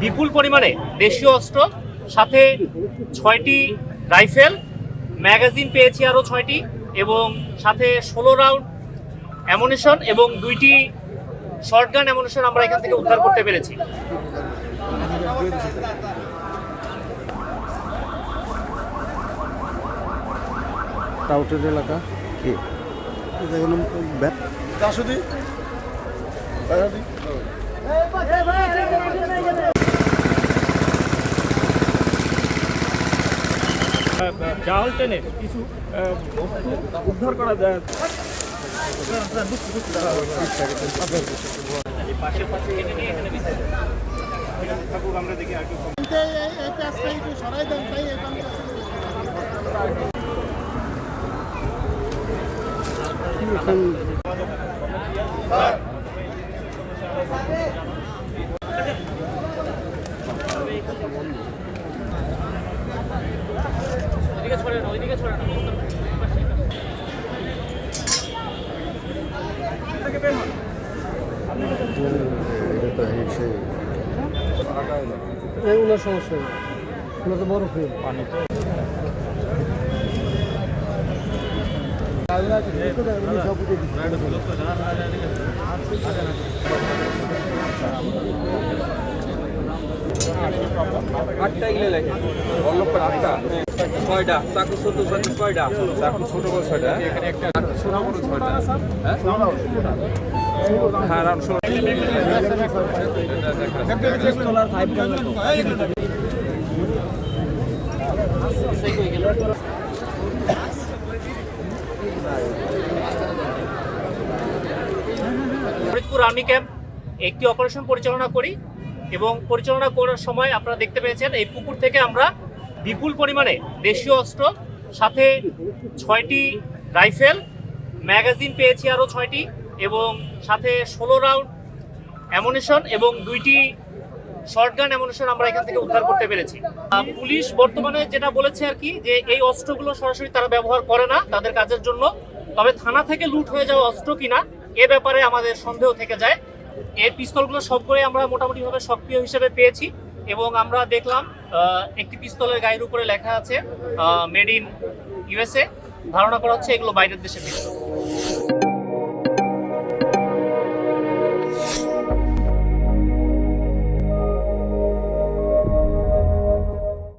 বিপুল পরিমাণে দেশীয় অস্ত্র, সাথে 6টি রাইফেল, ম্যাগাজিন পেয়েছি আরও 6টি, এবং সাথে 16 রাউন্ড অ্যামুনিশন এবং 2টি শর্টগান অ্যামুনিশন আমরা এখান থেকে উদ্ধার করতে পেরেছি। টাউটের এলাকা কি জাল টেনে কিছু বস্তু উদ্ধার করা যায়। আমরা দেখি ওইদিকে ছড়ানো সমস্যা তো বড় পানি তো আটটা গেলে লাগে অল্প আটটা 6টা চাকু ছোট 6টা চাকু ছোট বড় 6টা এখানে একটা ছোট বড় 6টা হ্যাঁ রাউন্ড 16 পিস্তলার 5 গান ফরিদপুর আর্মি ক্যাম্প একটি অপারেশন পরিচালনা করি, এবং পরিচালনা করার সময় আপনারা দেখতে পেয়েছেন এই পুকুর থেকে আমরা বিপুল পরিমাণে দেশীয় অস্ত্র, সাথে 6টি রাইফেল, ম্যাগাজিন পেয়েছি আরও 6টি, এবং সাথে 16 রাউন্ড অ্যামুনিশন এবং 2টি শর্টগান অ্যামুনিশন আমরা এখান থেকে উদ্ধার করতে পেরেছি। পুলিশ বর্তমানে যেটা বলেছে আর কি, যে এই অস্ত্রগুলো সরাসরি তারা ব্যবহার করে না তাদের কাজের জন্য, তবে থানা থেকে লুট হয়ে যাওয়া অস্ত্র কিনা এ ব্যাপারে আমাদের সন্দেহ থেকে যায়। এই পিস্তলগুলো সবগুলোই আমরা মোটামুটিভাবে সক্রিয় হিসেবে পেয়েছি, এবং আমরা দেখলাম একটি পিস্তলের গায়ের উপরে লেখা আছে মেড ইন ইউএসএ। ধারণা করা হচ্ছে এগুলো বাইরের দেশের পিস্তল।